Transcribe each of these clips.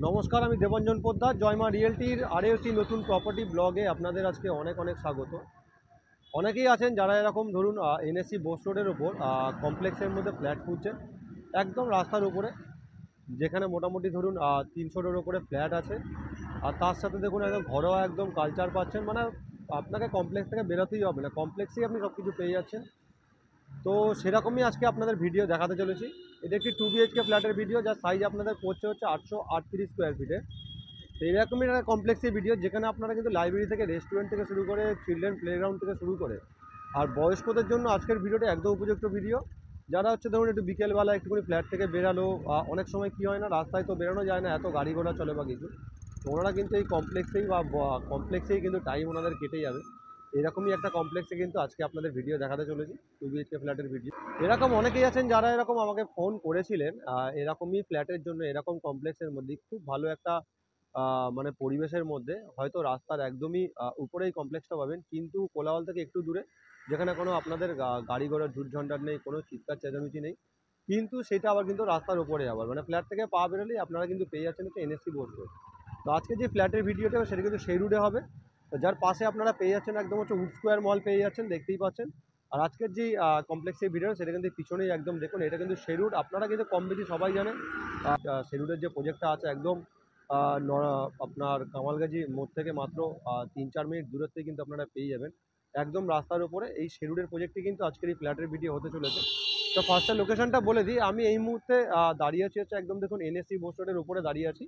নমস্কার, আমি দেবঞ্জন পোদ্দার। জয়মা রিয়েলটির আরও একটি নতুন প্রপার্টি ব্লগে আপনাদের আজকে অনেক অনেক স্বাগত। অনেকেই আছেন যারা এরকম ধরুন এনএসসি বোস রোডের ওপর কমপ্লেক্সের মধ্যে ফ্ল্যাট খুঁজছেন, একদম রাস্তার উপরে, যেখানে মোটামুটি ধরুন 300-এর ওপরে ফ্ল্যাট আছে। আর তার সাথে দেখুন একদম ঘরোয়া একদম কালচার পাচ্ছেন, মানে আপনাকে কমপ্লেক্স থেকে বেরোতেই হবে না, কমপ্লেক্সেই আপনি সব কিছু পেয়ে যাচ্ছেন। তো সেরকমই আজকে আপনাদের ভিডিও দেখাতে চলেছি। এটা একটি 2 বিএইচকে ফ্ল্যাটের ভিডিও, যার সাইজ আপনাদের পড়ছে হচ্ছে 838 স্কোয়ার ফিটে। তো এরকমই একটা কমপ্লেক্সের ভিডিও, যেখানে আপনারা কিন্তু লাইব্রেরি থেকে, রেস্টুরেন্ট থেকে শুরু করে, চিলড্রেন প্লেগ্রাউন্ড থেকে শুরু করে, আর বয়স্কদের জন্য আজকের ভিডিওটা একদম উপযুক্ত ভিডিও। যারা হচ্ছে ধরুন একটু বিকেলবেলা একটুখানি ফ্ল্যাট থেকে বেরালো, অনেক সময় কী হয় না, রাস্তায় তো বেরোনো যায় না, এত গাড়ি ঘোড়া চলে বা কিছু, তো ওনারা কিন্তু এই কমপ্লেক্সেই কমপ্লেক্সেই কিন্তু টাইম ওনাদের কেটে যাবে। এরকমই একটা কমপ্লেক্সে কিন্তু আজকে আপনাদের ভিডিও দেখাতে চলেছি, 2 বিএইচকে ফ্ল্যাটের ভিডিও। এরকম অনেকেই আছেন যারা এরকম আমাকে ফোন করেছিলেন এরকমই ফ্ল্যাটের জন্য, এরকম কমপ্লেক্সের মধ্যে খুব ভালো একটা মানে পরিবেশের মধ্যে, হয়তো রাস্তার একদমই উপরেই কমপ্লেক্সটা পাবেন, কিন্তু কোলাহল থেকে একটু দূরে, যেখানে কোনো আপনাদের গাড়ি ঘোড়ার ঝুটঝঞ্ঝাট নেই, কোনো চিৎকার চেঁচামেচি নেই, কিন্তু সেটা আবার কিন্তু রাস্তার উপরে আবার, মানে ফ্ল্যাট থেকে পা বেরোলেই আপনারা কিন্তু পেয়ে যাচ্ছেন হচ্ছে এনএসসি বোস রোড। তো আজকে যে ফ্ল্যাটের ভিডিওটা সেটা কিন্তু সেই রুটে হবে। তো যার পাশে আপনারা পেয়ে যাচ্ছেন একদম হচ্ছে উড স্কোয়ার মল পেয়ে যাচ্ছেন, দেখতেই পাচ্ছেন। আর আজকের যে কমপ্লেক্সের ভিডিও সেটা কিন্তু পিছনেই একদম দেখুন, এটা কিন্তু সেই রুট, আপনারা কিন্তু কম বেশি সবাই জানেন। সেই রুটের যে প্রজেক্টটা আছে একদম আপনার কামালগাজী মোড় থেকে মাত্র 3-4 মিনিট দূরত্বে কিন্তু আপনারা পেয়ে যাবেন, একদম রাস্তার উপরে। এই শেরুডের প্রজেক্টটি কিন্তু আজকের এই ফ্ল্যাটের ভিডিও হতে চলেছে। তো ফার্স্টে লোকেশনটা বলে দিই, আমি এই মুহূর্তে দাঁড়িয়ে আছি হচ্ছে একদম দেখুন এনএসসি বোস রোডের উপরে দাঁড়িয়ে আছি।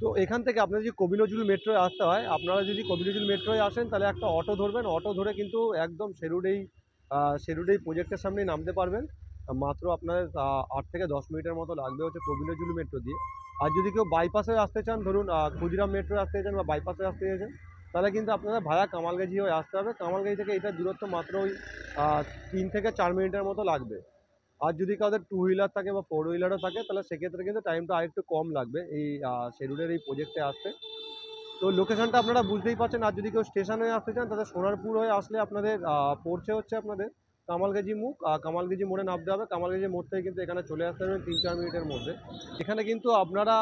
তো এখান থেকে আপনার যদি কবি নজরুল মেট্রোয় আসতে হয়, আপনারা যদি কবি নজরুল মেট্রোয় আসেন তাহলে একটা অটো ধরবেন, অটো ধরে কিন্তু একদম শেরুডেই প্রজেক্টের সামনেই নামতে পারবেন। মাত্র আপনাদের 8 থেকে 10 মিনিটের মতো লাগবে হচ্ছে কবি নজরুল মেট্রো দিয়ে। আর যদি কেউ বাইপাসে আসতে চান, ধরুন ক্ষুদিরাম মেট্রো আসতে চান বা বাইপাসে আসতে চাইছেন, তাহলে কিন্তু আপনাদের ভায়া কামালগাজী হয়ে আসতে হবে। কামালগাজী থেকে এটার দূরত্ব মাত্র ওই 3 থেকে 4 মিনিটের মতো লাগবে। আর যদি কাউদের টু হুইলার থাকে বা ফোর হুইলারও থাকে, তাহলে সেক্ষেত্রে কিন্তু টাইমটা আরেকটু কম লাগবে এই শেরুডের এই প্রজেক্টে আসতে। তো লোকেশনটা আপনারা বুঝতেই পারছেন। আর যদি কেউ স্টেশন হয়ে আসতে চান, তাহলে সোনারপুর হয়ে আসলে আপনাদের পড়ছে হচ্ছে আপনাদের কামালগাজী মুখ, কামালগাজী মোড়ে নামতে হবে। কামালগাজী মোড় থেকে কিন্তু এখানে চলে আসতে হবে 3-4 মিনিটের মধ্যে। এখানে কিন্তু আপনারা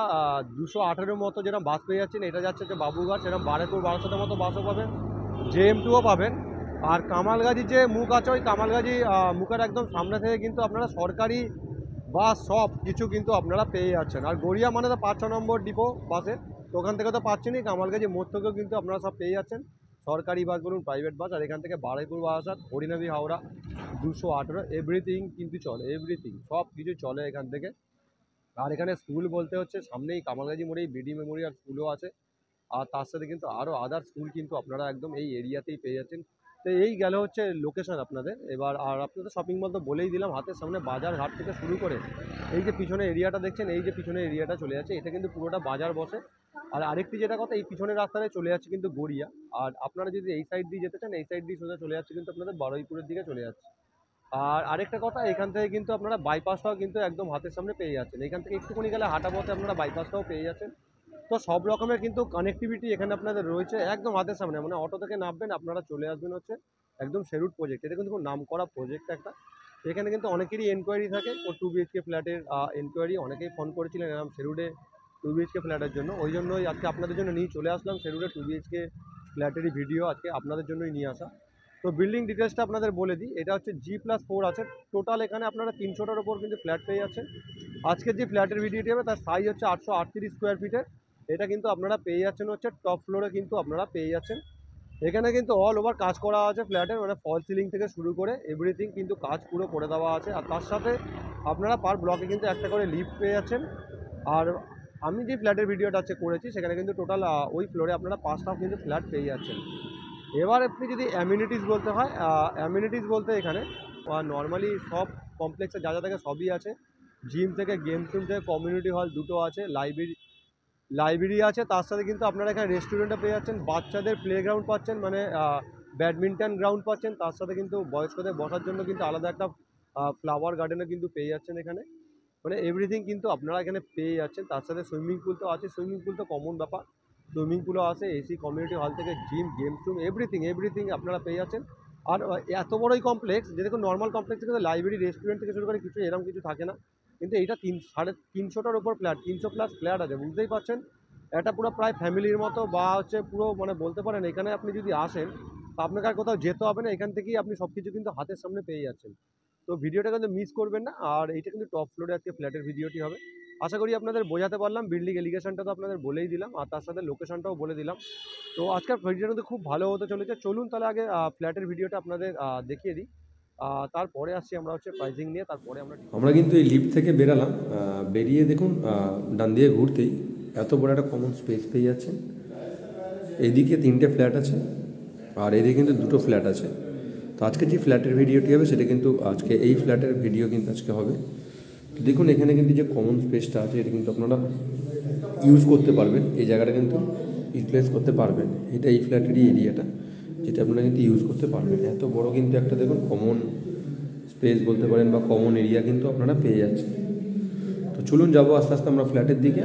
218-এর মতো যেরকম বাস পেয়ে যাচ্ছেন, এটা যাচ্ছে হচ্ছে বাবুঘাট, সেরকম বারেপুর 1200-এর মতো বাসও পাবেন, JM2ও পাবেন। আর কামালগাজী যে মুখ আছে, ওই কামালগাজী মুখের একদম সামনে থেকে কিন্তু আপনারা সরকারি বাস সব কিছু কিন্তু আপনারা পেয়ে যাচ্ছেন। আর গড়িয়া মানে তো 5-6 নম্বর ডিপো বাসে, তো ওখান থেকে তো পাচ্ছেনই, কামালগাজী মোড় থেকেও কিন্তু আপনারা সব পেয়ে যাচ্ছেন, সরকারি বাস বলুন, প্রাইভেট বাস। আর এখান থেকে বারুইপুর বারাসাত, হরিনাবি হাওড়া 218 এভরিথিং কিন্তু চলে, এভরিথিং সব কিছু চলে এখান থেকে। আর এখানে স্কুল বলতে হচ্ছে সামনেই কামালগাজী মোড়েই বিডি মেমোরিয়াল স্কুলও আছে। আর তার সাথে কিন্তু আরও আদার স্কুল কিন্তু আপনারা একদম এই এরিয়াতেই পেয়ে যাচ্ছেন। তো এই গেল হচ্ছে লোকেশন আপনাদের। এবার আর আপনাদের শপিং মল তো বলেই দিলাম, হাতের সামনে বাজার ঘাট থেকে শুরু করে এই যে পিছনে এরিয়াটা দেখছেন, এই যে পিছনে এরিয়াটা চলে যাচ্ছে, এটা কিন্তু পুরোটা বাজার বসে। আর আরেকটি যেটা কথা, এই পিছনের রাস্তায় চলে যাচ্ছে কিন্তু গড়িয়া। আর আপনারা যদি এই সাইড দিয়ে যেতে চান, এই সাইড দিয়ে সোজা চলে যাচ্ছে কিন্তু আপনাদের বারুইপুরের দিকে চলে যাচ্ছে। আর আরেকটা কথা, এখান থেকে কিন্তু আপনারা বাইপাসটাও কিন্তু একদম হাতের সামনে পেয়ে যাচ্ছেন, এখান থেকে একটুখানি গেলে হাঁটা পথে আপনারা বাইপাসটাও পেয়ে যাচ্ছেন। তো সব রকমের কিন্তু কানেক্টিভিটি এখানে আপনাদের রয়েছে একদম হাতের সামনে, মানে অটো থেকে নামবেন, আপনারা চলে আসবেন হচ্ছে একদম শেরুড প্রজেক্ট। এটা কিন্তু খুব নাম করা প্রজেক্ট একটা। এখানে কিন্তু অনেকেরই এনকোয়ারি থাকে ও 2 বিএইচকে ফ্ল্যাটের এনকোয়ারি, অনেকেই ফোন করেছিলেন এরকম শেরুডে 2 বিএইচকে ফ্ল্যাটের জন্য। ওই জন্যই আজকে আপনাদের জন্য নিয়ে চলে আসলাম শেরুডে 2 বিএইচকে ফ্ল্যাটেরই ভিডিও আজকে আপনাদের জন্যই নিয়ে আসা। তো বিল্ডিং ডিটেলসটা আপনাদের বলে দিই, এটা হচ্ছে G+4 আছে টোটাল। এখানে আপনারা 300টার ওপর কিন্তু ফ্ল্যাট পেয়ে যাচ্ছেন। আজকের যে ফ্ল্যাটের ভিডিওটি হবে তার সাইজ হচ্ছে 838 স্কোয়ার ফিটের। এটা কিন্তু আপনারা পেয়ে যাচ্ছেন হচ্ছে টপ ফ্লোরে কিন্তু আপনারা পেয়ে যাচ্ছেন। এখানে কিন্তু অল ওভার কাজ করা আছে ফ্ল্যাটের, মানে ফল সিলিং থেকে শুরু করে এভরিথিং কিন্তু কাজ পুরো করে দেওয়া আছে। আর তার সাথে আপনারা পার ব্লকে কিন্তু একটা করে লিফট পেয়ে যাচ্ছেন। আর আমি যে ফ্ল্যাটের ভিডিওটা আজকে করেছি, সেখানে কিন্তু টোটাল ওই ফ্লোরে আপনারা 5টা কিন্তু ফ্ল্যাট পেয়ে যাচ্ছেন। এবার আপনি যদি অ্যামিনিটিস বলতে হয়, অ্যামিনিটিস বলতে এখানে নর্মালি সব কমপ্লেক্সে যা যা থাকে সবই আছে। জিম থেকে, গেমস রুম থেকে, কমিউনিটি হল দুটো আছে, লাইব্রেরি আছে। তার সাথে কিন্তু আপনারা এখানে রেস্টুরেন্টও পেয়ে যাচ্ছেন, বাচ্চাদের প্লেগ্রাউন্ড পাচ্ছেন, মানে ব্যাডমিন্টন গ্রাউন্ড পাচ্ছেন। তার সাথে কিন্তু বয়স্কদের বসার জন্য কিন্তু আলাদা একটা ফ্লাওয়ার গার্ডেনও কিন্তু পেয়ে যাচ্ছেন এখানে। মানে এভরিথিং কিন্তু আপনারা এখানে পেয়ে যাচ্ছেন। তার সাথে সুইমিং পুল তো আছে, সুইমিং পুল তো কমন ব্যাপার, সুইমিং পুলও আছে, এসি কমিউনিটি হল থেকে জিম, গেমস রুম, এভরিথিং আপনারা পেয়ে যাচ্ছেন। আর এত বড় এই কমপ্লেক্স, যে দেখুন নর্মাল কমপ্লেক্সে কিন্তু লাইব্রেরি, রেস্টুরেন্ট থেকে শুরু করে কিছু এরকম কিছু থাকে না। কিন্তু এইটা 350টার ওপর ফ্ল্যাট, 300+ ফ্ল্যাট আছে, বুঝতেই পারছেন। এটা পুরো প্রায় ফ্যামিলির মতো, বা হচ্ছে পুরো মানে বলতে পারেন এখানে আপনি যদি আসেন তো আপনাকে আর কোথাও যেতে হবে না, এখান থেকেই আপনি সব কিছু কিন্তু হাতের সামনে পেয়ে যাচ্ছেন। তো ভিডিওটা কিন্তু মিস করবেন না। আর এইটা কিন্তু টপ ফ্লোরে আজকে ফ্ল্যাটের ভিডিওটি হবে। আশা করি আপনাদের বোঝাতে পারলাম। বিল্ডিং এলিগেশনটা তো আপনাদের বলেই দিলাম, আর তার সাথে লোকেশনটাও বলে দিলাম। তো আজকের ভিডিওটা কিন্তু খুব ভালো হতে চলেছে। চলুন তাহলে আগে ফ্ল্যাটের ভিডিওটা আপনাদের দেখিয়ে দিই। তারপরে আসছি আমরা হচ্ছে প্রাইসিং নিয়ে, তারপরে আমরা কিন্তু এই লিফট থেকে বেরালাম। বেরিয়ে দেখুন ডান দিয়ে ঘুরতেই এত বড় একটা কমন স্পেস পেয়ে যাচ্ছেন। এইদিকে 3টে ফ্ল্যাট আছে, আর এদিকে কিন্তু 2টো ফ্ল্যাট আছে। তো আজকে যে ফ্ল্যাটের ভিডিওটি হবে সেটা কিন্তু আজকে এই ফ্ল্যাটের ভিডিও কিন্তু আজকে হবে। তো দেখুন এখানে কিন্তু যে কমন স্পেসটা আছে এটা কিন্তু আপনারা ইউজ করতে পারবেন, এই জায়গাটা কিন্তু ইউটিলাইজ করতে পারবেন। এটা এই ফ্ল্যাটেরই এরিয়াটা, যেটা আপনারা কিন্তু ইউজ করতে পারবেন। এত বড় কিন্তু একটা দেখুন কমন স্পেস বলতে পারেন বা কমন এরিয়া কিন্তু আপনারা পেয়ে যাচ্ছেন। তো চলুন যাবো আস্তে আস্তে আমরা ফ্ল্যাটের দিকে।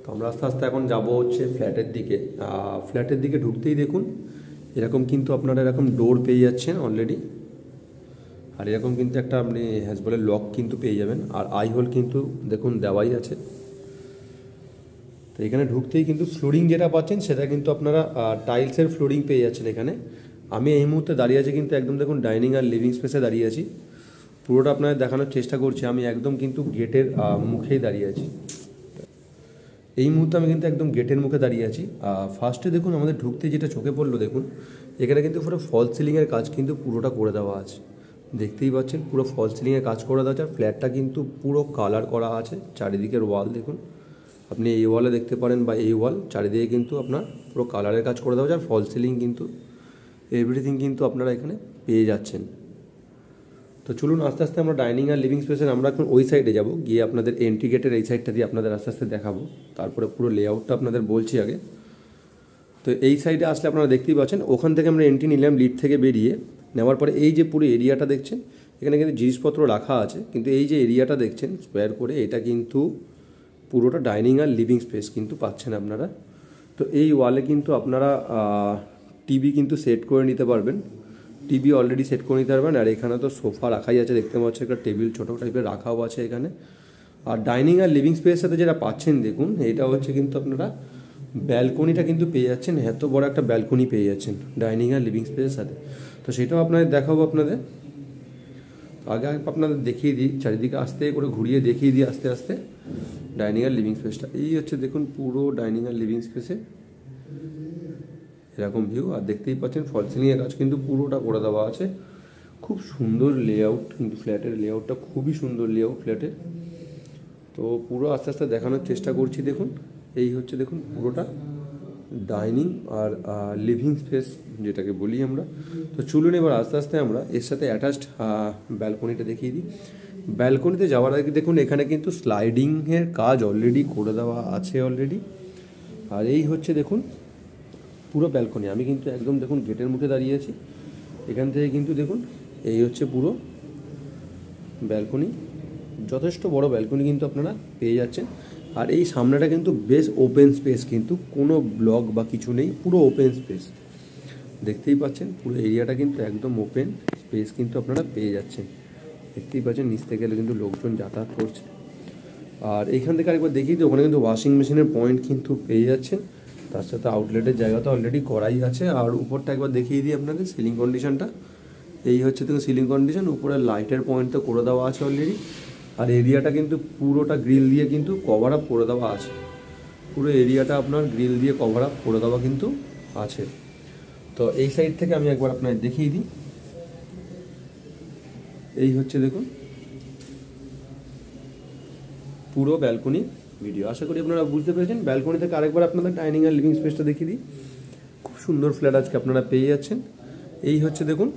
তো আমরা আস্তে আস্তে এখন যাব হচ্ছে ফ্ল্যাটের দিকে। ফ্ল্যাটের দিকে ঢুকতেই দেখুন এরকম কিন্তু আপনারা এরকম ডোর পেয়ে যাচ্ছেন অলরেডি, আর এরকম কিন্তু একটা আপনি হ্যাজবলের লক কিন্তু পেয়ে যাবেন, আর আই হোল কিন্তু দেখুন দেওয়াই আছে। তো এখানে ঢুকতেই কিন্তু ফ্লোরিং যেটা পাচ্ছেন সেটা কিন্তু আপনারা টাইলসের ফ্লোরিং পেয়ে যাচ্ছেন এখানে। আমি এই মুহূর্তে দাঁড়িয়ে আছি কিন্তু একদম দেখুন ডাইনিং আর লিভিং স্পেসে দাঁড়িয়ে আছি। পুরোটা আপনাদের দেখানোর চেষ্টা করছি, আমি একদম কিন্তু গেটের মুখেই দাঁড়িয়ে আছি। এই মুহূর্তে আমি কিন্তু একদম গেটের মুখে দাঁড়িয়ে আছি। ফার্স্টে দেখুন আমাদের ঢুকতে যেটা চোখে পড়লো, দেখুন এখানে কিন্তু পুরো ফল সিলিংয়ের কাজ কিন্তু পুরোটা করে দেওয়া আছে। দেখতেই পাচ্ছেন পুরো ফল সিলিংয়ের কাজ করে দেওয়া আছে। আর ফ্ল্যাটটা কিন্তু পুরো কালার করা আছে। চারিদিকের ওয়াল দেখুন, আপনি এই ওয়ালে দেখতে পারেন বা এই ওয়াল চারিদিকে কিন্তু আপনার পুরো কালারের কাজ করে দেওয়া আছে। আর ফল সিলিং কিন্তু এভরিথিং কিন্তু আপনারা এখানে পেয়ে যাচ্ছেন। তো চলুন আস্তে আস্তে আমরা ডাইনিং আর লিভিং স্পেসের আমরা এখন ওই সাইডে যাব, গিয়ে আপনাদের এন্ট্রি গেটের এই সাইডটা দিয়ে আপনাদের আস্তে আস্তে দেখাবো, তারপরে পুরো লেআউটটা আপনাদের বলছি আগে। তো এই সাইডে আসলে আপনারা দেখতেই পাচ্ছেন, ওখান থেকে আমরা এন্ট্রি নিলাম লিফট থেকে বেরিয়ে। নেওয়ার পরে এই যে পুরো এরিয়াটা দেখছেন এখানে কিন্তু জিনিসপত্র রাখা আছে, কিন্তু এই যে এরিয়াটা দেখছেন স্কোয়ার করে, এটা কিন্তু পুরোটা ডাইনিং আর লিভিং স্পেস কিন্তু পাচ্ছেন আপনারা। তো এই ওয়ালে কিন্তু আপনারা টিভি কিন্তু সেট করে নিতে পারবেন, টিভি অলরেডি সেট করে নিতে পারবেন। আর এখানে তো সোফা রাখাই আছে, দেখতে পাচ্ছেন একটা টেবিল ছোটো টাইপের রাখাও আছে এখানে। আর ডাইনিং আর লিভিং স্পেসের সাথে যেটা পাচ্ছেন দেখুন, এটা হচ্ছে কিন্তু আপনারা ব্যালকনিটা কিন্তু পেয়ে যাচ্ছেন। এত বড় একটা ব্যালকনি পেয়ে যাচ্ছেন ডাইনিং আর লিভিং স্পেসের সাথে। তো সেটাও আপনাদের দেখাবো আপনাদের। আগে আপনাদের দেখিয়ে দিই, চারিদিকে আস্তে করে ঘুরিয়ে দেখিয়ে দিই আস্তে আস্তে ডাইনিং আর লিভিং স্পেসটা। এই হচ্ছে দেখুন পুরো ডাইনিং আর লিভিং স্পেসে এরকম ভিউ। আর দেখতেই পাচ্ছেন ফল সিলিংয়ের কাজ কিন্তু পুরোটা করে দেওয়া আছে। খুব সুন্দর লেআউট কিন্তু ফ্ল্যাটের, লেআউটটা খুবই সুন্দর লেআউট ফ্ল্যাটের। তো পুরো আস্তে আস্তে দেখানোর চেষ্টা করছি। দেখুন এই হচ্ছে দেখুন পুরোটা ডাইনিং আর লিভিং স্পেস যেটাকে বলি আমরা। তো চলুন এবার আস্তে আস্তে আমরা এর সাথে অ্যাটাচড ব্যালকনিটা দেখিয়ে দিই। ব্যালকনিতে যাওয়ার আগে দেখুন এখানে কিন্তু স্লাইডিংয়ের কাজ অলরেডি করে দেওয়া আছে অলরেডি। আর এই হচ্ছে দেখুন পুরো ব্যালকনি। আমি কিন্তু একদম দেখুন গেটের মুখে দাঁড়িয়ে আছি, এখান থেকে কিন্তু দেখুন এই হচ্ছে পুরো ব্যালকনি। যথেষ্ট বড় ব্যালকনি কিন্তু আপনারা পেয়ে যাচ্ছেন। আর এই সামনেটা কিন্তু বেশ ওপেন স্পেস, কিন্তু কোনো ব্লক বা কিছু নেই, পুরো ওপেন স্পেস দেখতেই পাচ্ছেন। পুরো এরিয়াটা কিন্তু একদম ওপেন স্পেস কিন্তু আপনারা পেয়ে যাচ্ছেন। দেখতেই পাচ্ছেন নিচ থেকে গেলে কিন্তু লোকজন যাতায়াত করছে। আর এইখান থেকে আরেকবার দেখিয়ে দিই, ওখানে কিন্তু ওয়াশিং মেশিনের পয়েন্ট কিন্তু পেয়ে যাচ্ছেন, তার সাথে আউটলেটের জায়গা তো অলরেডি করাই আছে। আর উপরটা একবার দেখিয়ে দিই আপনাদের সিলিং কন্ডিশনটা। এই হচ্ছে দেখুন সিলিং কন্ডিশন, উপরে লাইটের পয়েন্ট তো করে দেওয়া আছে অলরেডি। আর এরিয়াটা কিন্তু পুরোটা গ্রিল দিয়ে কিন্তু কভার আপ করে দেওয়া আছে। পুরো এরিয়াটা আপনার গ্রিল দিয়ে কভার আপ করে দেওয়া কিন্তু আছে। তো এই সাইড থেকে আমি একবার আপনাদের দেখিয়ে দিই। এই হচ্ছে দেখুন পুরো ব্যালকনি ভিডিও। আশা করি আপনারা বুঝতে পেরেছেন। ব্যালকনি থেকে আরেকবার আপনাদের ডাইনিং আর লিভিং স্পেসটা দেখিয়ে দিই। খুব সুন্দর ফ্ল্যাট আজকে আপনারা পেয়ে যাচ্ছেন। এই হচ্ছে দেখুন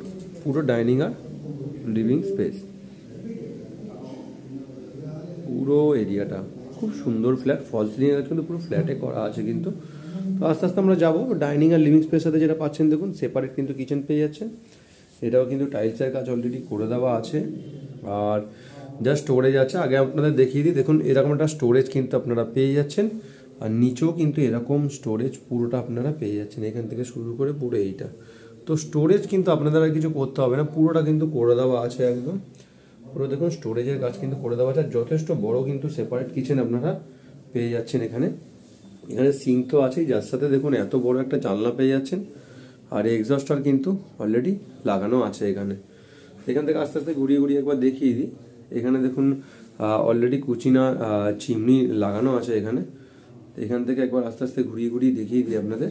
পুরো ডাইনিং আর লিভিং স্পেস, পুরো এরিয়াটা খুব সুন্দর ফ্ল্যাট। ফল সিলিং কিন্তু পুরো ফ্ল্যাটে করা আছে কিন্তু। তো আস্তে আস্তে আমরা যাবো ডাইনিং আর লিভিং স্পেসের সাথে যেটা পাচ্ছেন দেখুন সেপারেট কিন্তু কিচেন পেয়ে যাচ্ছেন। এটাও কিন্তু টাইলসের কাজ অলরেডি করে দেওয়া আছে। আর যা স্টোরেজ আছে আগে আপনাদের দেখিয়ে দিই, দেখুন এরকম একটা স্টোরেজ কিন্তু আপনারা পেয়ে যাচ্ছেন। আর নিচেও কিন্তু এরকম স্টোরেজ পুরোটা আপনারা পেয়ে যাচ্ছেন, এখান থেকে শুরু করে পুরো এইটা। তো স্টোরেজ কিন্তু আপনাদের আর কিছু করতে হবে না, পুরোটা কিন্তু করে দেওয়া আছে একদম। পুরো দেখুন স্টোরেজের কাজ কিন্তু করে দেওয়া আছে। যথেষ্ট বড় কিন্তু সেপারেট কিচেন আপনারা পেয়ে যাচ্ছেন এখানে। এখানে সিঙ্ক তো আছেই, যার সাথে দেখুন এত বড় একটা জানলা পেয়ে যাচ্ছেন। আর এক্সস্টার কিন্তু অলরেডি লাগানো আছে এখানে। এখান থেকে আস্তে আস্তে ঘুরিয়ে ঘুরিয়ে একবার দেখিয়ে দিই। এখানে দেখুন অলরেডি কুচিনা চিমনি লাগানো আছে এখানে। এখান থেকে একবার আস্তে আস্তে ঘুরিয়ে ঘুরিয়ে দেখিয়ে দিই আপনাদের।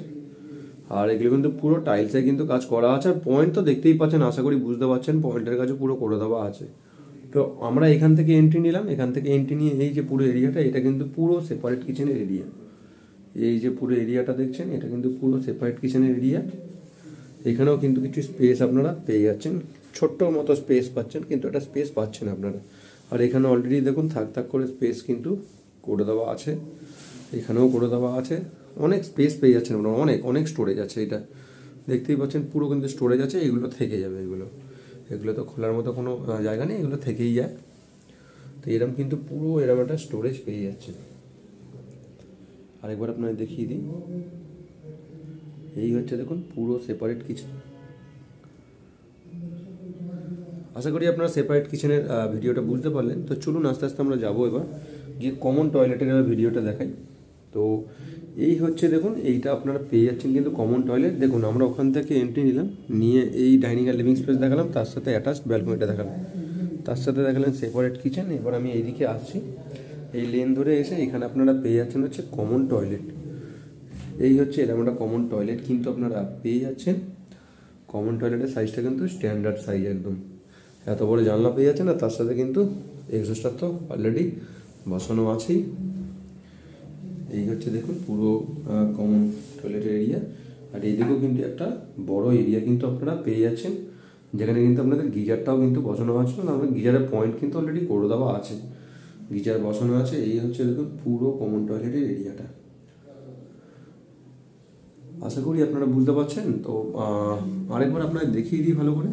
আর এগুলো কিন্তু পুরো টাইলসে কিন্তু কাজ করা আছে। আর পয়েন্ট তো দেখতেই পাচ্ছেন, আশা করি বুঝতে পারছেন, পয়েন্টের কাছে পুরো করে দেওয়া আছে। তো আমরা এখান থেকে এন্ট্রি নিলাম, এখান থেকে এন্ট্রি নিয়ে এই যে পুরো এরিয়াটা, এটা কিন্তু পুরো সেপারেট কিচেনের এরিয়া। এই যে পুরো এরিয়াটা দেখছেন, এটা কিন্তু পুরো সেপারেট কিচেনের এরিয়া। এখানেও কিন্তু কিছু স্পেস আপনারা পেয়ে যাচ্ছেন, ছোট্ট মতো স্পেস পাচ্ছেন, কিন্তু একটা স্পেস পাচ্ছেন আপনারা। আর এখানে অলরেডি দেখুন থাক থাক করে স্পেস কিন্তু করে দেওয়া আছে, এখানেও করে দেওয়া আছে। অনেক স্পেস পেয়ে যাচ্ছেন আপনারা, অনেক অনেক স্টোরেজ আছে। এটা দেখতেই পাচ্ছেন পুরো কিন্তু স্টোরেজ আছে। এগুলো থেকে যাবে, এগুলো তো খোলার মতো কোনো জায়গা নেই, এগুলো থেকেই যায়। তো এরকম কিন্তু পুরো এরকম একটা স্টোরেজ পেয়ে যাচ্ছে। আরেকবার আপনাদের দেখিয়ে দিই। এই হচ্ছে দেখুন পুরো সেপারেট কিচেন। আশা করি আপনারা সেপারেট কিচেনের ভিডিওটা বুঝতে পারলেন। তো চলুন আস্তে আস্তে আমরা যাবো এবার গিয়ে কমন টয়লেটের ভিডিওটা দেখাই। তো এই হচ্ছে দেখুন, এইটা আপনারা পেয়ে যাচ্ছেন কিন্তু কমন টয়লেট। দেখুন আমরা ওখান থেকে এন্ট্রি নিলাম, নিয়ে এই ডাইনিং আর লিভিং স্পেস দেখালাম, তার সাথে অ্যাটাচড ব্যালকনিটা দেখালাম, তার সাথে দেখালেন সেপারেট কিচেন। এবার আমি এইদিকে আসছি, এই লেন ধরে এসে এখানে আপনারা পেয়ে যাচ্ছেন হচ্ছে কমন টয়লেট। এই হচ্ছে এরকম একটা কমন টয়লেট কিন্তু আপনারা পেয়ে যাচ্ছেন। কমন টয়লেটের সাইজটা কিন্তু স্ট্যান্ডার্ড সাইজ একদম, এত বড় জানলা পেয়ে যাচ্ছেন। আর তার সাথে কিন্তু এক্সস্টার তো অলরেডি বসানো আছেই। এই হচ্ছে দেখুন পুরো কমন টয়লেটের এরিয়া। আর এইদিকেও কিন্তু একটা বড় এরিয়া কিন্তু আপনারা পেয়ে যাচ্ছেন, যেখানে কিন্তু আপনাদের গিজারটাও কিন্তু বসানো আছে। আপনাদের গিজারের পয়েন্ট কিন্তু অলরেডি করে দেওয়া আছে, গিজার বসানো আছে। এই হচ্ছে দেখুন পুরো কমন টয়লেটের এরিয়াটা। আশা করি আপনারা বুঝতে পারছেন। তো আরেকবার আপনাদের দেখিয়ে দিই ভালো করে।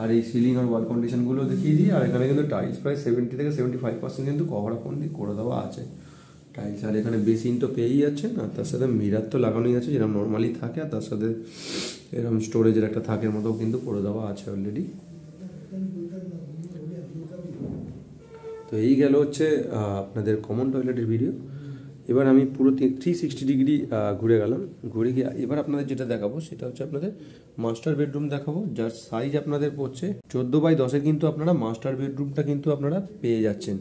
আর এই সিলিং আর ওয়াল কন্ডিশনগুলো দেখিয়ে দিই। আর এখানে কিন্তু টাইলস প্রায় 70 থেকে 75% কিন্তু কভার আপ করে দেওয়া আছে টাইলস। আর এখানে বেসিন তো পেয়েই যাচ্ছেন, আর তার সাথে মিরার তো লাগানোই আছে যেরকম নর্মালি থাকে। আর তার সাথে এরকম স্টোরেজের একটা থাকের মতো কিন্তু করে দেওয়া আছে অলরেডি। তো এই গেল হচ্ছে আপনাদের কমন টয়লেটের ভিডিও। এবার আমি পুরো 360 ডিগ্রি ঘুরে গেলাম। ঘুরে গিয়ে এবার আপনাদের যেটা দেখাবো সেটা হচ্ছে আপনাদের মাস্টার বেডরুম দেখাবো, যার সাইজ আপনাদের পড়ছে 14x10। কিন্তু আপনারা মাস্টার বেডরুমটা কিন্তু আপনারা পেয়ে যাচ্ছেন।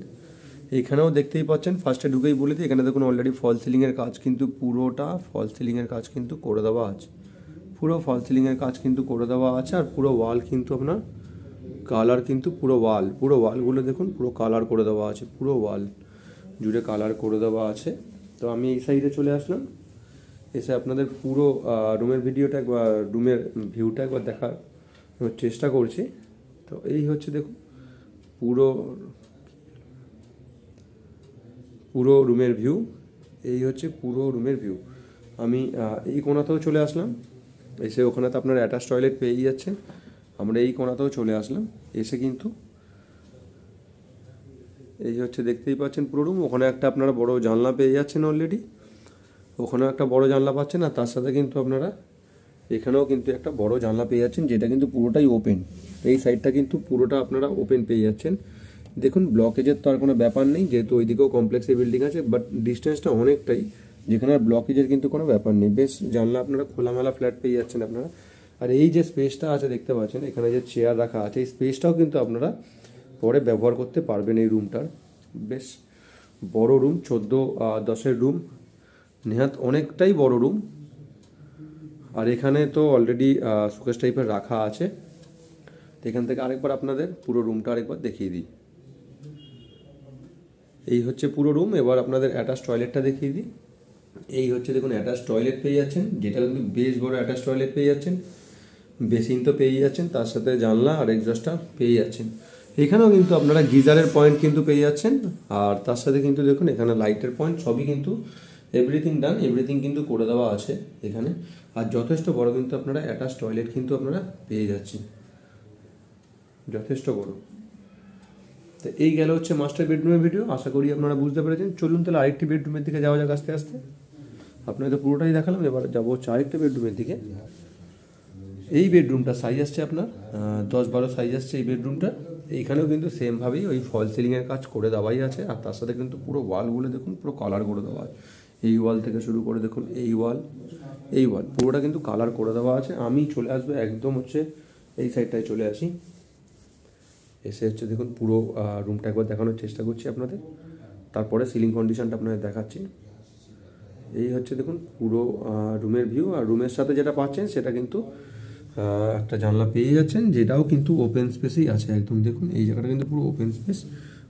এখানেও দেখতেই পাচ্ছেন, ফার্স্টে ঢুকেই বলে দিই, এখানে দেখুন অলরেডি ফল সিলিংয়ের কাজ কিন্তু পুরোটা ফল সিলিংয়ের কাজ কিন্তু করে দেওয়া আছে। পুরো ফল সিলিংয়ের কাজ কিন্তু করে দেওয়া আছে। আর পুরো ওয়াল কিন্তু আপনার কালার কিন্তু পুরো ওয়ালগুলো দেখুন পুরো কালার করে দেওয়া আছে, পুরো ওয়াল জুড়ে কালার করে দেওয়া আছে। তো আমি এই সাইডে চলে আসলাম, এসে আপনাদের পুরো রুমের ভিডিওটা একবার, রুমের ভিউটা একবার দেখার চেষ্টা করছি। তো এই হচ্ছে দেখুন পুরো রুমের ভিউ। এই হচ্ছে পুরো রুমের ভিউ। আমি এই কোণাতেও চলে আসলাম, এসে ওখানে তো আপনার অ্যাটাচ টয়লেট পেয়েই যাচ্ছেন। আমরা এই কোণাতেও চলে আসলাম, এসে কিন্তু এই হচ্ছে দেখতেই পাচ্ছেন পুরো রুম। ওখানে একটা আপনারা বড় জানলা পেয়ে যাচ্ছেন অলরেডি, ওখানেও একটা বড় জানলা পাচ্ছেন। আর তার সাথে কিন্তু আপনারা এখানেও কিন্তু একটা বড় জানলা পেয়ে যাচ্ছেন, যেটা কিন্তু পুরোটাই ওপেন। এই সাইডটা কিন্তু পুরোটা আপনারা ওপেন পেয়ে যাচ্ছেন। দেখুন ব্লকেজের তো আর কোনো ব্যাপার নেই, যেহেতু ওইদিকেও কমপ্লেক্সে বিল্ডিং আছে, বাট ডিস্টেন্সটা অনেকটাই, যেখানে আর ব্লকেজের কিন্তু কোনো ব্যাপার নেই। বেশ জানলা আপনারা খোলামেলা ফ্ল্যাট পেয়ে যাচ্ছেন আপনারা। আর এই যে স্পেসটা আছে দেখতে পাচ্ছেন, এখানে যে চেয়ার রাখা আছে, এই স্পেসটাও কিন্তু আপনারা পরে ব্যবহার করতে পারবেন। এই রুমটার বেশ বড় রুম, 14x10 রুম, নেহাত অনেকটাই বড় রুম। আর এখানে তো অলরেডি শোকেস টাইপের রাখা আছে। তো এখান থেকে আরেকবার আপনাদের পুরো রুমটা আরেকবার দেখিয়ে দিই। এই হচ্ছে পুরো রুম। এবার আপনাদের অ্যাটাচ টয়লেটটা দেখিয়ে দিই। এই হচ্ছে দেখুন অ্যাটাচ টয়লেট পেয়ে যাচ্ছেন, যেটা কিন্তু বেশ বড় অ্যাটাচ টয়লেট পেয়ে যাচ্ছেন। বেসিন তো পেয়ে যাচ্ছেন, তার সাথে জানলা আর এক্সস্টটা পেয়ে যাচ্ছেন। এখানেও কিন্তু আপনারা গিজারের পয়েন্ট কিন্তু পেয়ে যাচ্ছেন। আর তার সাথে কিন্তু দেখুন এখানে লাইটের পয়েন্ট, সবই কিন্তু এভরিথিং ডান, এভরিথিং কিন্তু করে দেওয়া আছে এখানে। আর যথেষ্ট বড় কিন্তু আপনারা অ্যাটাচ টয়লেট কিন্তু আপনারা পেয়ে যাচ্ছেন, যথেষ্ট বড়। তো এই গেল হচ্ছে মাস্টার বেডরুমের ভিডিও। আশা করি আপনারা বুঝতে পেরেছেন। চলুন তাহলে আরেকটি বেডরুমের দিকে যাওয়া যাক আস্তে আস্তে। আপনাদের তো পুরোটাই দেখালাম, এবার যাবো হচ্ছে আরেকটা বেডরুমের দিকে। এই বেডরুমটা সাইজ আসছে আপনার 10-12 সাইজ আসছে এই বেডরুমটা। এইখানেও কিন্তু সেমভাবেই ওই ফল সিলিংয়ের কাজ করে দেওয়াই আছে, আর তার সাথে কিন্তু পুরো ওয়ালগুলো দেখুন পুরো কালার করে দেওয়া আছে। এই ওয়াল থেকে শুরু করে দেখুন এই ওয়াল, এই ওয়াল পুরোটা কিন্তু কালার করে দেওয়া আছে। আমি চলে আসবো একদম হচ্ছে এই সাইডটায় চলে আসি, এসে হচ্ছে দেখুন পুরো রুমটা একবার দেখানোর চেষ্টা করছি আপনাদের, তারপরে সিলিং কন্ডিশনটা আপনাদের দেখাচ্ছি। এই হচ্ছে দেখুন পুরো রুমের ভিউ, আর রুমের সাথে যেটা পাচ্ছেন সেটা কিন্তু একটা জানলা পেয়ে যাচ্ছেন, যেটাও কিন্তু ওপেন স্পেসেই আছে একদম। দেখুন এই জায়গাটা কিন্তু পুরো ওপেন স্পেস,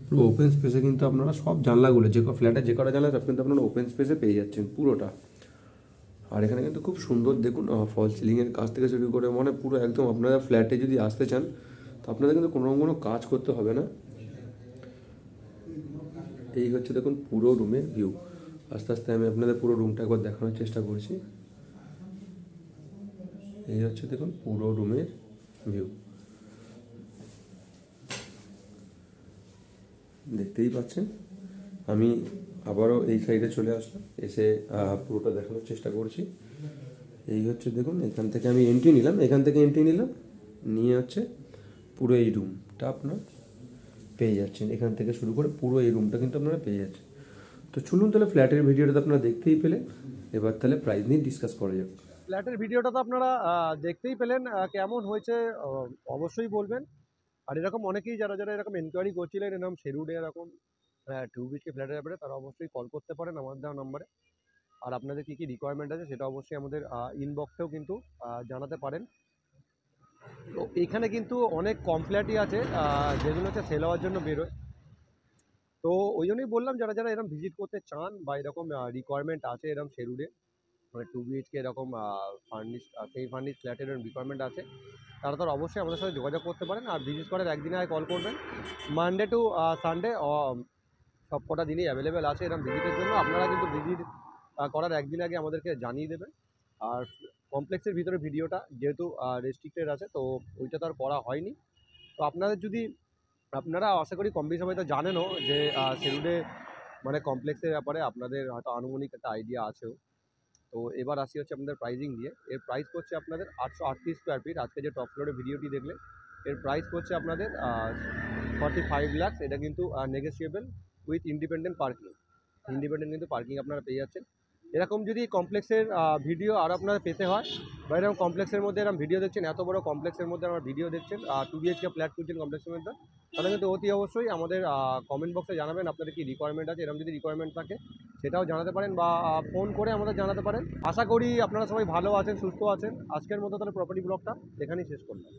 পুরো ওপেন স্পেসে কিন্তু আপনারা সব জানলাগুলো যে ফ্ল্যাটের যে কটা জানলা সব কিন্তু আপনারা ওপেন স্পেসে পেয়ে যাচ্ছেন পুরোটা। আর এখানে কিন্তু খুব সুন্দর দেখুন ফল সিলিংয়ের কাজ থেকে শুরু করে মানে পুরো একদম আপনারা ফ্ল্যাটে যদি আসতে চান তো আপনাদের কিন্তু কোনো কাজ করতে হবে না। এই হচ্ছে দেখুন পুরো রুমের ভিউ। আস্তে আস্তে আমি আপনাদের পুরো রুমটা একবার দেখানোর চেষ্টা করছি। এই হচ্ছে দেখুন পুরো রুমের ভিউ, দেখতেই পাচ্ছেন। আমি আবারও এই সাইডে চলে আসলাম, এসে পুরোটা দেখানোর চেষ্টা করছি। এই হচ্ছে দেখুন এখান থেকে আমি এন্ট্রি নিলাম, এখান থেকে এন্ট্রি নিলাম, নিয়ে হচ্ছে পুরো এই রুমটা আপনার পেয়ে যাচ্ছেন। এখান থেকে শুরু করে পুরো এই রুমটা কিন্তু আপনারা পেয়ে যাচ্ছেন। তো চলুন তাহলে ফ্ল্যাটের ভিডিওটা তো আপনারা দেখতেই পেলেন, এবার তাহলে প্রাইস নিয়ে ডিসকাস করা যাক। ফ্ল্যাটের ভিডিওটা তো আপনারা দেখতেই পেলেন, কেমন হয়েছে অবশ্যই বলবেন। আর এরকম অনেকেই যারা যারা এরকম এনকোয়ারি করছিলেন এরকম শেরুডে এরকম 2 BHK ফ্ল্যাটের ব্যাপারে, তারা অবশ্যই কল করতে পারেন আমাদের দেওয়া নাম্বারে। আর আপনাদের কী কী রিকোয়ারমেন্ট আছে সেটা অবশ্যই আমাদের ইনবক্সেও কিন্তু জানাতে পারেন। তো এখানে কিন্তু অনেক কম ফ্ল্যাটই আছে যেগুলো হচ্ছে সেল হওয়ার জন্য বেরোয়। তো ওই জন্যই বললাম যারা যারা এরকম ভিজিট করতে চান বা এরকম রিকোয়ারমেন্ট আছে এরকম শেরুডে, মানে 2 BHK এরকম ফার্নিশ সেই ফার্নিশ ফ্ল্যাটের রিকোয়ারমেন্ট আছে, তারা তো অবশ্যই আমাদের সাথে যোগাযোগ করতে পারেন। আর ভিজিট করার একদিনে আগে কল করবেন। মানডে টু সানডে সব কটা দিনই অ্যাভেলেবেল আছে এরকম ভিজিটের জন্য। আপনারা কিন্তু ভিজিট করার একদিন আগে আমাদেরকে জানিয়ে দেবেন। আর কমপ্লেক্সের ভিতরে ভিডিওটা যেহেতু রেস্ট্রিক্টেড আছে, তো ওইটা তো আর করা হয়নি। তো আপনাদের যদি আপনারা আশা করি কম বেশি সবাই তো জানেনও যে শেরুডে মানে কমপ্লেক্সের ব্যাপারে আপনাদের হয়তো আনুমানিক একটা আইডিয়া আছেও। তো এবার আসি হচ্ছে আপনাদের প্রাইজিং দিয়ে। এর প্রাইস করছে আপনাদের 838 স্কোয়ার ফিট। আজকে যে টপ ফ্লোরে ভিডিওটি দেখলে এর প্রাইস করছে আপনাদের 45 লাখ। এটা কিন্তু negotiable with independent parking. Independent কিন্তু পার্কিং আপনারা পেয়ে যাচ্ছেন। এরকম যদি কমপ্লেক্সের ভিডিও আরও আপনারা পেতে হয় বা এরকম কমপ্লেক্সের মধ্যে এরকম ভিডিও দেখছেন, এত বড় কমপ্লেক্সের মধ্যে আমার ভিডিও দেখছেন 2 BHK ফ্ল্যাট খুঁজছেন কমপ্লেক্সের মধ্যে, তাহলে কিন্তু অতি অবশ্যই আমাদের কমেন্ট বক্সে জানাবেন আপনাদের কি রিকোয়ারমেন্ট আছে। এরকম যদি রিকোয়ারমেন্ট থাকে সেটাও জানাতে পারেন বা ফোন করে আমাদের জানাতে পারেন। আশা করি আপনারা সবাই ভালো আছেন, সুস্থ আছেন। আজকের মতো তাহলে প্রপার্টি ব্লগটা এখানেই শেষ করলাম।